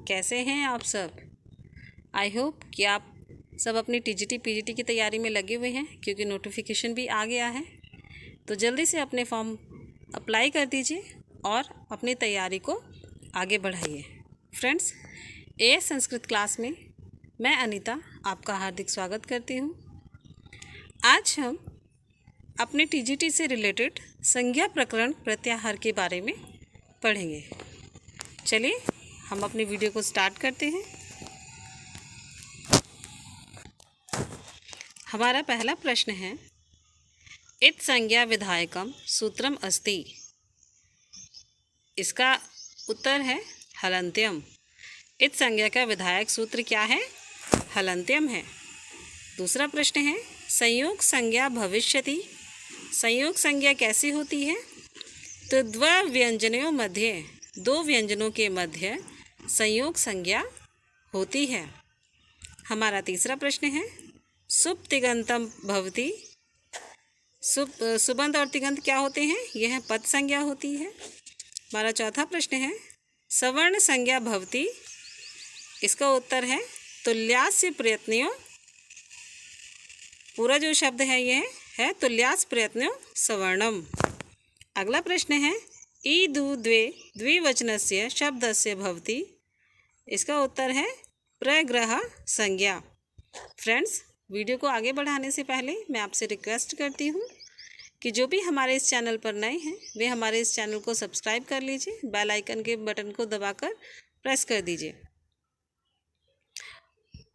कैसे हैं आप सब। आई होप कि आप सब अपनी टीजीटी पीजीटी की तैयारी में लगे हुए हैं, क्योंकि नोटिफिकेशन भी आ गया है। तो जल्दी से अपने फॉर्म अप्लाई कर दीजिए और अपनी तैयारी को आगे बढ़ाइए। फ्रेंड्स, एएस संस्कृत क्लास में मैं अनीता आपका हार्दिक स्वागत करती हूँ। आज हम अपने टीजीटी से रिलेटेड संज्ञा प्रकरण प्रत्याहार के बारे में पढ़ेंगे। चलिए हम अपनी वीडियो को स्टार्ट करते हैं। हमारा पहला प्रश्न है, इत संज्ञा विधायकम सूत्रम अस्ति। इसका उत्तर है हलन्त्यम। इत संज्ञा का विधायक सूत्र क्या है? हलन्त्यम है। दूसरा प्रश्न है, संयोग संज्ञा भविष्यति। संयोग संज्ञा कैसी होती है? तो द्व्यंजनों मध्य, दो व्यंजनों के मध्य संयोग संज्ञा होती है। हमारा तीसरा प्रश्न है, सुब तिगंतम भवति। सुबंत और तिगंत क्या होते हैं? यह पद संज्ञा होती है। हमारा चौथा प्रश्न है, सवर्ण संज्ञा भवति। इसका उत्तर है तुल्यास्य प्रयत्नों। पूरा जो शब्द है यह है तुल्यास प्रयत्नों सवर्णम। अगला प्रश्न है, ई दु द्वे द्विवचनस्य शब्दस्य भवति। इसका उत्तर है प्रग्रह संज्ञा। फ्रेंड्स, वीडियो को आगे बढ़ाने से पहले मैं आपसे रिक्वेस्ट करती हूँ कि जो भी हमारे इस चैनल पर नए हैं वे हमारे इस चैनल को सब्सक्राइब कर लीजिए, बेल आइकन के बटन को दबाकर प्रेस कर दीजिए।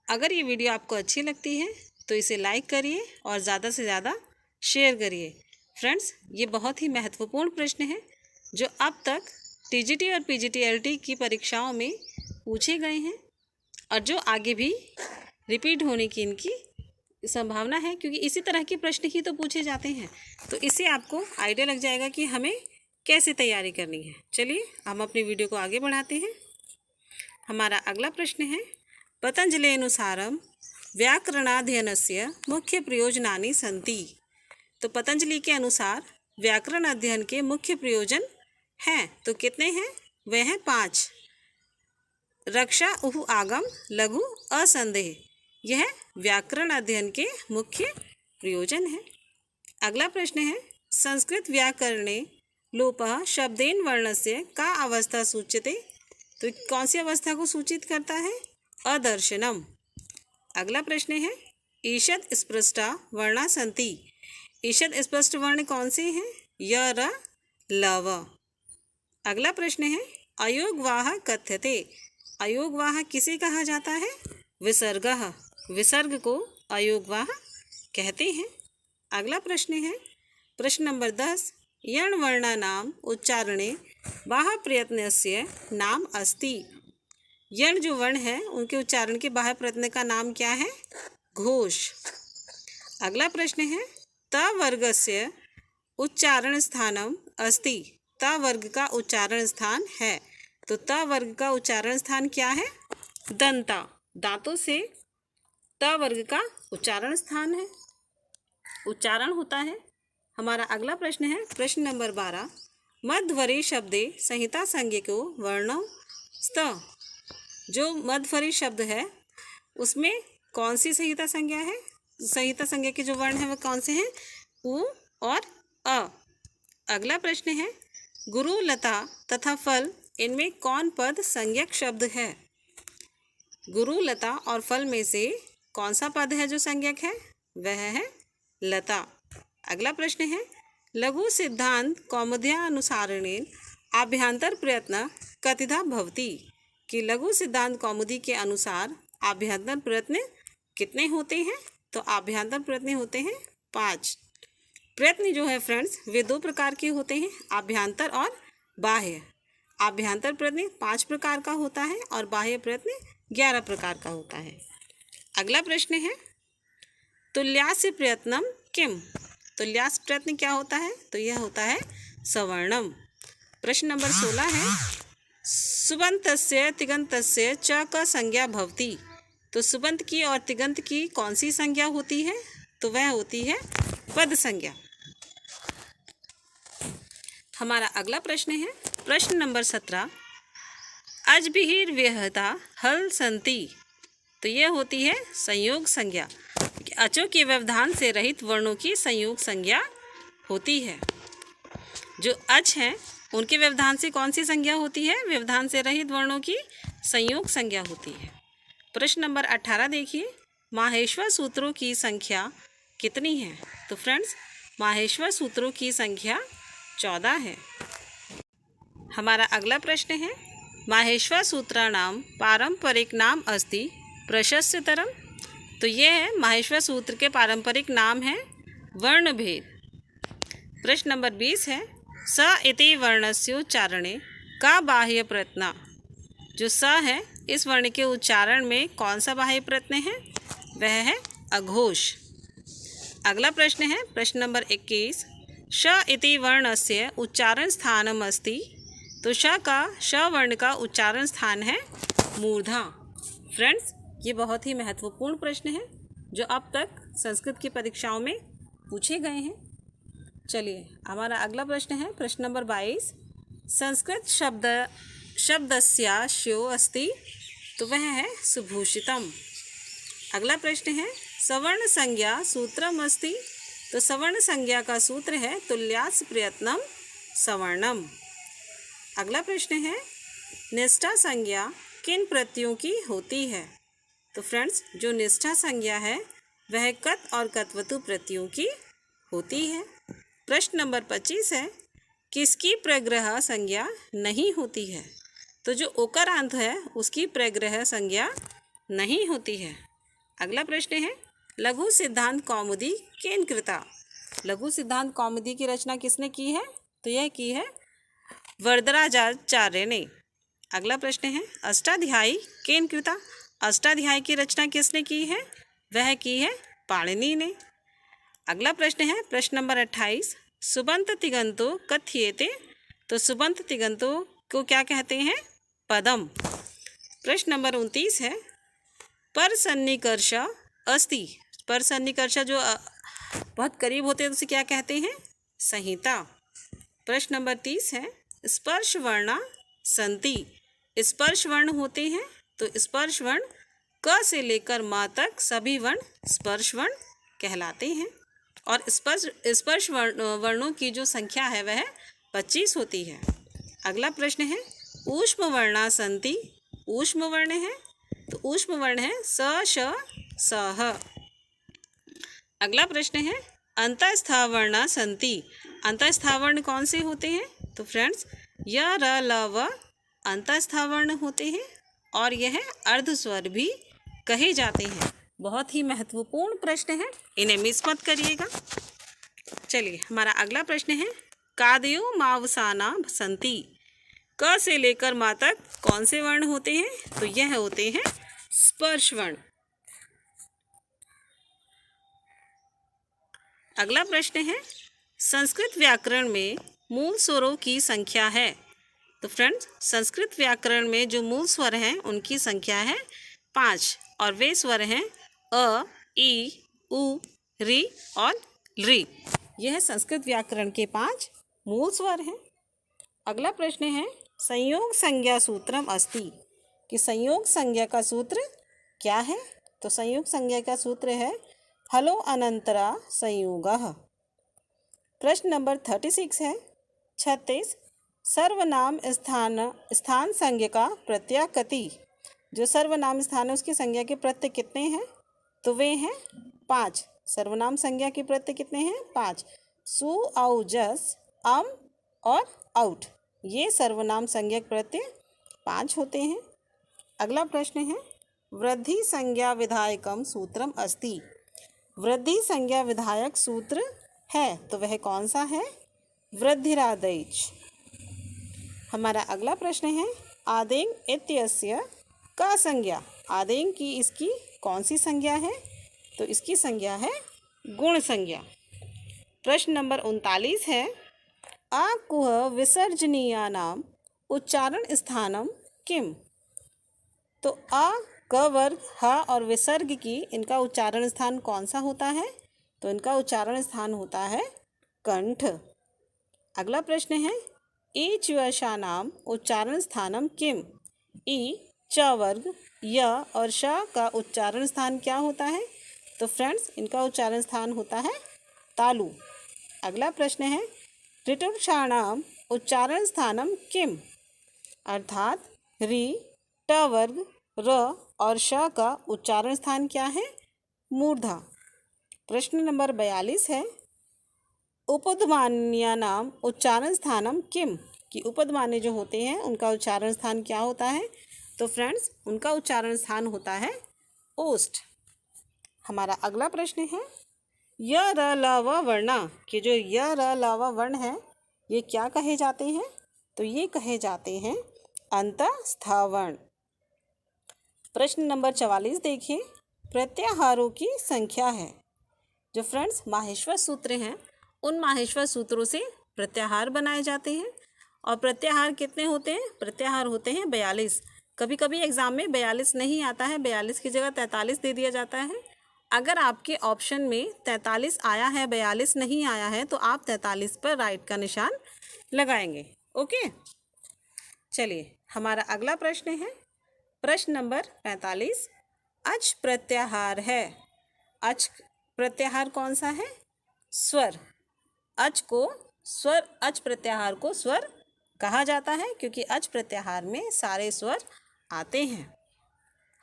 अगर ये वीडियो आपको अच्छी लगती है तो इसे लाइक करिए और ज़्यादा से ज़्यादा शेयर करिए। फ्रेंड्स, ये बहुत ही महत्वपूर्ण प्रश्न है जो अब तक टीजीटी और पीजीटी-एलटी की परीक्षाओं में पूछे गए हैं और जो आगे भी रिपीट होने की इनकी संभावना है, क्योंकि इसी तरह के प्रश्न ही तो पूछे जाते हैं। तो इससे आपको आइडिया लग जाएगा कि हमें कैसे तैयारी करनी है। चलिए हम अपनी वीडियो को आगे बढ़ाते हैं। हमारा अगला प्रश्न है, पतंजलि अनुसारम व्याकरणाध्ययनस्य मुख्य प्रयोजनानि सन्ति। तो पतंजलि के अनुसार व्याकरण अध्ययन के मुख्य प्रयोजन हैं। तो कितने हैं? वे हैं 5। रक्षा उहु आगम लघु असंदेह। यह व्याकरण अध्ययन के मुख्य प्रयोजन है। अगला प्रश्न है, संस्कृत व्याकरणे लोपः शब्देन वर्णस्य का अवस्था सूच्यते। तो कौन सी अवस्था को सूचित करता है? अदर्शनम। अगला प्रश्न है, ईषद स्पृष्टा वर्णा सन्ति। ईषद स्पष्ट वर्ण कौन से हैं? य र लव। अगला प्रश्न है, अयोगवाह कथ्यते। अयोगवाह किसे कहा जाता है? विसर्गः। विसर्ग को अयोगवाह कहते हैं। अगला प्रश्न है, प्रश्न नंबर 10, यण वर्णानाम उच्चारणे बाह्य प्रयत्नस्य नाम अस्ति। यण जो वर्ण है उनके उच्चारण के बाह्य प्रयत्न का नाम क्या है? घोष। अगला प्रश्न है, त वर्गस्य उच्चारण स्थानम अस्ति। त वर्ग का उच्चारण स्थान है। तो त वर्ग का उच्चारण स्थान क्या है? दंता। दांतों से त वर्ग का उच्चारण स्थान है, उच्चारण होता है। हमारा अगला प्रश्न है, प्रश्न नंबर 12, मध्वरे शब्दे संहिता संज्ञ को वर्णो स्त। जो मध्वरे शब्द है उसमें कौन सी संहिता संज्ञा है? संहिता संज्ञा के जो वर्ण हैं वो कौन से हैं? उ और अ। अगला प्रश्न है, गुरु लता तथा फल, इनमें कौन पद संज्ञक शब्द है? गुरु लता और फल में से कौन सा पद है जो संज्ञक है? वह है लता। अगला प्रश्न है, लघु सिद्धांत कौमुद्यानुसारेण आभ्यंतर प्रयत्न कतिधा भवति। कि लघु सिद्धांत कौमुदी के अनुसार आभ्यंतर प्रयत्न कितने होते हैं? तो आभ्यंतर प्रयत्न होते हैं 5। प्रयत्न जो है फ्रेंड्स वे 2 प्रकार के होते हैं, आभ्यंतर और बाह्य। आभ्यंतर प्रयत्न 5 प्रकार का होता है और बाह्य प्रयत्न 11 प्रकार का होता है। अगला प्रश्न है, तुल्यास्य प्रयत्नम किम। तुल्यास प्रयत्न क्या होता है? तो यह होता है सवर्णम। प्रश्न नंबर 16 है, सुबंतस्य तिगंतस्य च का संज्ञा भवति। तो सुबंत की और तिगंत की कौन सी संज्ञा होती है? तो वह होती है पद संज्ञा। हमारा अगला प्रश्न है, प्रश्न नंबर 17, अजभिर व्यहता हल संति, तो यह होती है संयोग संज्ञा। अचों के व्यवधान से रहित वर्णों की संयोग संज्ञा होती है। जो अच हैं उनके व्यवधान से कौन सी संज्ञा होती है? व्यवधान से रहित वर्णों की संयोग संज्ञा होती है। प्रश्न नंबर 18 देखिए, माहेश्वर सूत्रों की संख्या कितनी है? तो फ्रेंड्स, माहेश्वर सूत्रों की संख्या 14 है। हमारा अगला प्रश्न है, माहेश्वर सूत्राणाम पारंपरिक नाम अस्ति प्रशस्यतरम, तो यह है माहेश्वर सूत्र के पारंपरिक नाम है वर्णभेद। प्रश्न नंबर 20 है, स इति वर्णस्योच्चारणे का बाह्य प्रयत्न, जो स है इस वर्ण के उच्चारण में कौन सा बाह्य प्रयत्न है? वह है अघोष। अगला प्रश्न है प्रश्न नंबर 21, श इति वर्णस्य उच्चारण स्थानम अस्ति, तो श वर्ण का उच्चारण स्थान है मूर्धा। फ्रेंड्स, ये बहुत ही महत्वपूर्ण प्रश्न है जो अब तक संस्कृत की परीक्षाओं में पूछे गए हैं। चलिए, हमारा अगला प्रश्न है प्रश्न नंबर 22, संस्कृत शब्दस्यास्यो अस्ति, तो वह है सुभूषितम। अगला प्रश्न है, सवर्ण संज्ञा सूत्रम अस्ति, तो सवर्ण संज्ञा का सूत्र है तुल्यास् प्रयत्नम सवर्णम। अगला प्रश्न है, निष्ठा संज्ञा किन प्रत्ययों की होती है? तो फ्रेंड्स, जो निष्ठा संज्ञा है वह कत और कत्वतु प्रत्ययों की होती है। प्रश्न नंबर 25 है, किसकी प्रग्रह संज्ञा नहीं होती है? तो जो ओकारांत है उसकी प्रग्रह संज्ञा नहीं होती है। अगला प्रश्न है, लघु सिद्धांत कौमुदी केन कृता, लघु सिद्धांत कौमुदी की रचना किसने की है? तो यह की है वरदराजाचार्य ने। अगला प्रश्न है, अष्टाध्यायी केन कृता, अष्टाध्यायी की रचना किसने की है? वह की है पाणिनि ने। अगला प्रश्न है प्रश्न नंबर 28, सुबंत तिगंतो कथ्येते, तो सुबंत तिगंतों को क्या कहते हैं? पदम। प्रश्न नंबर 29 है, पर सन्निकर्ष अस्ति, पर सन्निकर्ष जो बहुत करीब होते हैं उसे क्या कहते हैं? संहिता। प्रश्न नंबर 30 है, स्पर्श वर्णा संति, स्पर्श वर्ण होते हैं, तो स्पर्श वर्ण क से लेकर मा तक सभी वर्ण स्पर्श वर्ण कहलाते हैं। और स्पर्श वर्णों की जो संख्या है वह 25 होती है। अगला प्रश्न है, ऊष्म वर्णा संति, ऊष्म वर्ण है, तो ऊष्म वर्ण है स श सह। अगला प्रश्न है, अंतःस्था वर्णा संति, अंतःस्था वर्ण कौन से होते हैं? तो फ्रेंड्स, य र ल व अंतःस्था वर्ण होते हैं और यह अर्धस्वर भी कहे जाते हैं। बहुत ही महत्वपूर्ण प्रश्न है, इन्हें मिस मत करिएगा। चलिए, हमारा अगला प्रश्न है, कादयो मावसाना संति, क से लेकर मा तक कौन से वर्ण होते हैं? तो यह होते हैं स्पर्श वर्ण। अगला प्रश्न है, संस्कृत व्याकरण में मूल स्वरों की संख्या है? तो फ्रेंड्स, संस्कृत व्याकरण में जो मूल स्वर हैं उनकी संख्या है 5 और वे स्वर हैं अ, ई, उ, री और री। यह संस्कृत व्याकरण के 5 मूल स्वर हैं। अगला प्रश्न है, संयोग संज्ञा सूत्रम अस्ति, कि संयोग संज्ञा का सूत्र क्या है? तो संयोग संज्ञा का सूत्र है हलो अनंतरा संयोगः। प्रश्न नंबर 36 है, 36, सर्वनाम स्थान संज्ञा का प्रत्यय कति, जो सर्वनाम स्थान है उसकी संज्ञा के प्रत्यय कितने हैं? तो वे हैं 5। सर्वनाम संज्ञा के प्रत्यय कितने हैं? 5। सु, औ, जस, अम और आउट, ये सर्वनाम संज्ञा प्रत्यय 5 होते हैं। अगला प्रश्न है, वृद्धि संज्ञा विधायकम सूत्रम अस्ति, वृद्धि संज्ञा विधायक सूत्र है तो वह कौन सा है? वृद्धिरादैच। हमारा अगला प्रश्न है, आदेंग इत्यस्य का संज्ञा, आदेंग की इसकी कौन सी संज्ञा है? तो इसकी संज्ञा है गुण संज्ञा। प्रश्न नंबर 39 है, आकुह विसर्जनीयानाम उच्चारण स्थानम किम, तो आ, क वर्ग, ह और विसर्ग की इनका उच्चारण स्थान कौन सा होता है? तो इनका उच्चारण स्थान होता है कंठ। अगला प्रश्न है, ईच वशानाम उच्चारण स्थानम किम, ई, च वर्ग, य और श का उच्चारण स्थान क्या होता है? तो फ्रेंड्स इनका उच्चारण स्थान होता है तालु। अगला प्रश्न है ऋटुक्षाणाम उच्चारण स्थानम किम, अर्थात री, ट वर्ग, र और श का उच्चारण स्थान क्या है? मूर्धा। प्रश्न नंबर 42 है उपध्मान्यानाम उच्चारण स्थानम किम, कि उपध्मान्य जो होते हैं उनका उच्चारण स्थान क्या होता है? तो फ्रेंड्स उनका उच्चारण स्थान होता है ओष्ठ। हमारा अगला प्रश्न है य र ल व वर्णा, कि जो य र ल व वर्ण है ये क्या कहे जाते हैं? तो ये कहे जाते हैं अंतस्थ वर्ण। प्रश्न नंबर 44 देखिए प्रत्याहारों की संख्या है। जो फ्रेंड्स माहेश्वर सूत्र हैं उन माहेश्वर सूत्रों से प्रत्याहार बनाए जाते हैं। और प्रत्याहार कितने होते हैं? प्रत्याहार होते हैं 42। कभी कभी एग्जाम में 42 नहीं आता है, 42 की जगह 43 दे दिया जाता है। अगर आपके ऑप्शन में 43 आया है 42 नहीं आया है तो आप 43 पर राइट का निशान लगाएंगे। ओके, चलिए हमारा अगला प्रश्न है प्रश्न नंबर 45 अच प्रत्याहार है। अच प्रत्याहार कौन सा है? स्वर। अच प्रत्याहार को स्वर कहा जाता है क्योंकि अच प्रत्याहार में सारे स्वर आते हैं।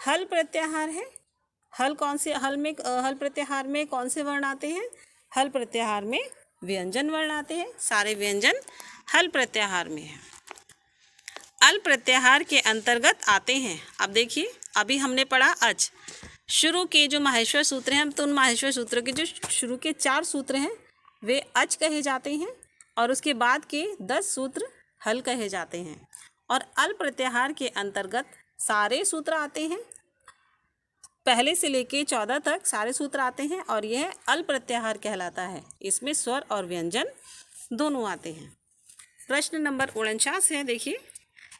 हल प्रत्याहार है। हल प्रत्याहार में कौन से वर्ण आते हैं? हल प्रत्याहार में व्यंजन वर्ण आते हैं। सारे व्यंजन हल प्रत्याहार में है। अल प्रत्याहार के अंतर्गत आते हैं। अब देखिए अभी हमने पढ़ा अच, शुरू के जो माहेश्वर सूत्र हैं तो उन माहेश्वर सूत्रों के जो शुरू के 4 सूत्र हैं वे अच कहे जाते हैं और उसके बाद के 10 सूत्र हल कहे जाते हैं। और अल प्रत्याहार के अंतर्गत सारे सूत्र आते हैं, पहले से लेके 14 तक सारे सूत्र आते हैं और यह अल प्रत्याहार कहलाता है। इसमें स्वर और व्यंजन दोनों आते हैं। प्रश्न नंबर 49 है, देखिए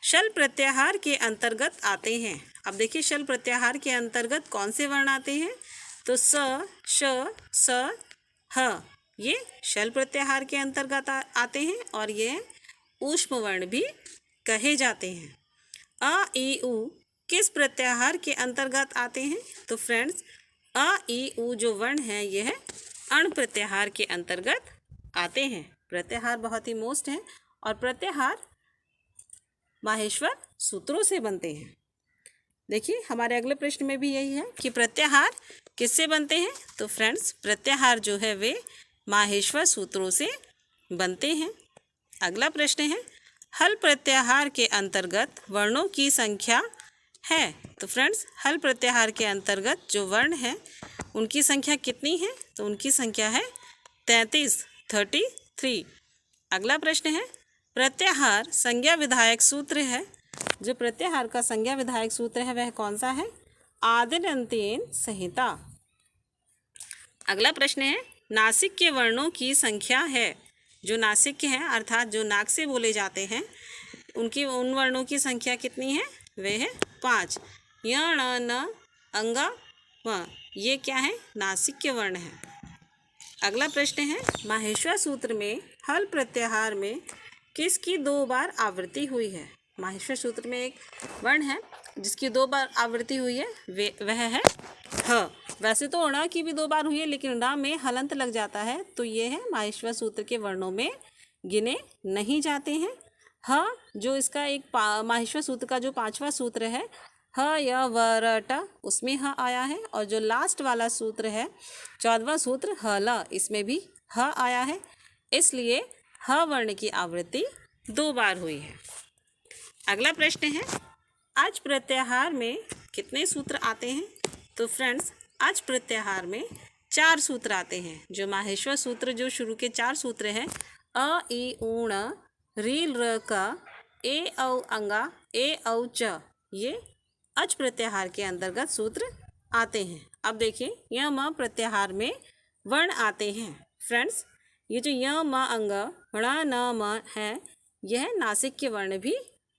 शल प्रत्याहार के अंतर्गत आते हैं। अब देखिए शल प्रत्याहार के अंतर्गत कौन से वर्ण आते हैं? तो स, श, स, ह ये शल प्रत्याहार के अंतर्गत आते हैं और ये ऊष्म वर्ण भी कहे जाते हैं। अ, ई, उ किस प्रत्याहार के अंतर्गत आते हैं? तो फ्रेंड्स अ, ई, उ जो वर्ण है यह अण प्रत्याहार के अंतर्गत आते हैं। प्रत्याहार बहुत ही मोस्ट है और प्रत्याहार माहेश्वर सूत्रों से बनते हैं। देखिए हमारे अगले प्रश्न में भी यही है कि प्रत्याहार किससे बनते हैं? तो फ्रेंड्स प्रत्याहार जो है वे माहेश्वर सूत्रों से बनते हैं। अगला प्रश्न है हल प्रत्याहार के अंतर्गत वर्णों की संख्या है। तो फ्रेंड्स हल प्रत्याहार के अंतर्गत जो वर्ण हैं उनकी संख्या कितनी है? तो उनकी संख्या है 33। अगला प्रश्न है प्रत्याहार संज्ञा विधायक सूत्र है। जो प्रत्याहार का संज्ञा विधायक सूत्र है वह कौन सा है? आदिरंत्येन संहिता। अगला प्रश्न है नासिक के वर्णों की संख्या है। जो नासिक हैं अर्थात जो नाक से बोले जाते हैं उन वर्णों की संख्या कितनी है? वे है 5। य, ण, न, अंग, व ये क्या है? नासिक के वर्ण हैं। अगला प्रश्न है माहेश्वर सूत्र में हल प्रत्याहार में किसकी 2 बार आवृत्ति हुई है? माहेश्वर सूत्र में एक वर्ण है जिसकी 2 बार आवृत्ति हुई है, वह है ह। वैसे तो ण की भी 2 बार हुई है लेकिन ण में हलंत लग जाता है तो ये है माहेश्वर सूत्र के वर्णों में गिने नहीं जाते हैं। ह जो इसका एक माहेश्वर सूत्र का जो 5वां सूत्र है ह, य, व, र, ट उसमें ह आया है और जो लास्ट वाला सूत्र है 14वां सूत्र ह, ल इसमें भी ह आया है। इसलिए ह वर्ण की आवृत्ति 2 बार हुई है। अगला प्रश्न है अच प्रत्याहार में कितने सूत्र आते हैं? तो फ्रेंड्स अच प्रत्याहार में 4 सूत्र आते हैं। जो माहेश्वर सूत्र जो शुरू के 4 सूत्र हैं अ, ई, उ, ण, री, र, क, ए, औ, अंगा, ए, औ, च ये अच प्रत्याहार के अंतर्गत सूत्र आते हैं। अब देखिए य, म प्रत्याहार में वर्ण आते हैं। फ्रेंड्स ये जो य, म, अंग, ण, न, म है यह नासिक के वर्ण भी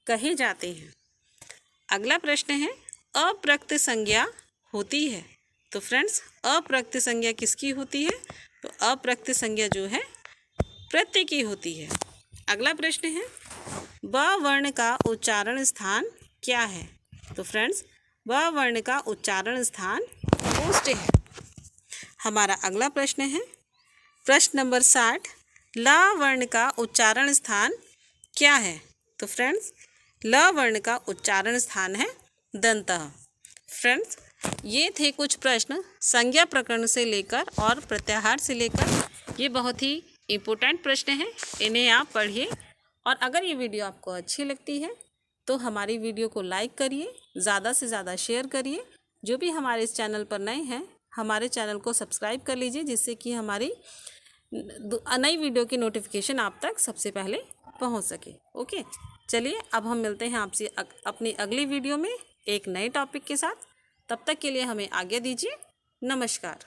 कहे जाते हैं। अगला प्रश्न है अप्रकृत संज्ञा होती है। तो फ्रेंड्स अप्रकृत संज्ञा किसकी होती है? तो अप्रकृत संज्ञा जो है प्रत्यय की होती है। अगला प्रश्न है ब वर्ण का उच्चारण स्थान क्या है? तो फ्रेंड्स, व वर्ण का उच्चारण स्थान ओष्ठ है। हमारा अगला प्रश्न है प्रश्न नंबर 60, ल वर्ण का उच्चारण स्थान क्या है? तो फ्रेंड्स, ल वर्ण का उच्चारण स्थान है दंतः। फ्रेंड्स, ये थे कुछ प्रश्न संज्ञा प्रकरण से लेकर और प्रत्याहार से लेकर। ये बहुत ही इम्पोर्टेंट प्रश्न हैं, इन्हें आप पढ़िए। और अगर ये वीडियो आपको अच्छी लगती है तो हमारी वीडियो को लाइक करिए, ज़्यादा से ज़्यादा शेयर करिए। जो भी हमारे इस चैनल पर नए हैं, हमारे चैनल को सब्सक्राइब कर लीजिए, जिससे कि हमारी नई वीडियो की नोटिफिकेशन आप तक सबसे पहले पहुंच सके। ओके, चलिए अब हम मिलते हैं आपसे अपनी अगली वीडियो में एक नए टॉपिक के साथ। तब तक के लिए हमें आज्ञा दीजिए। नमस्कार।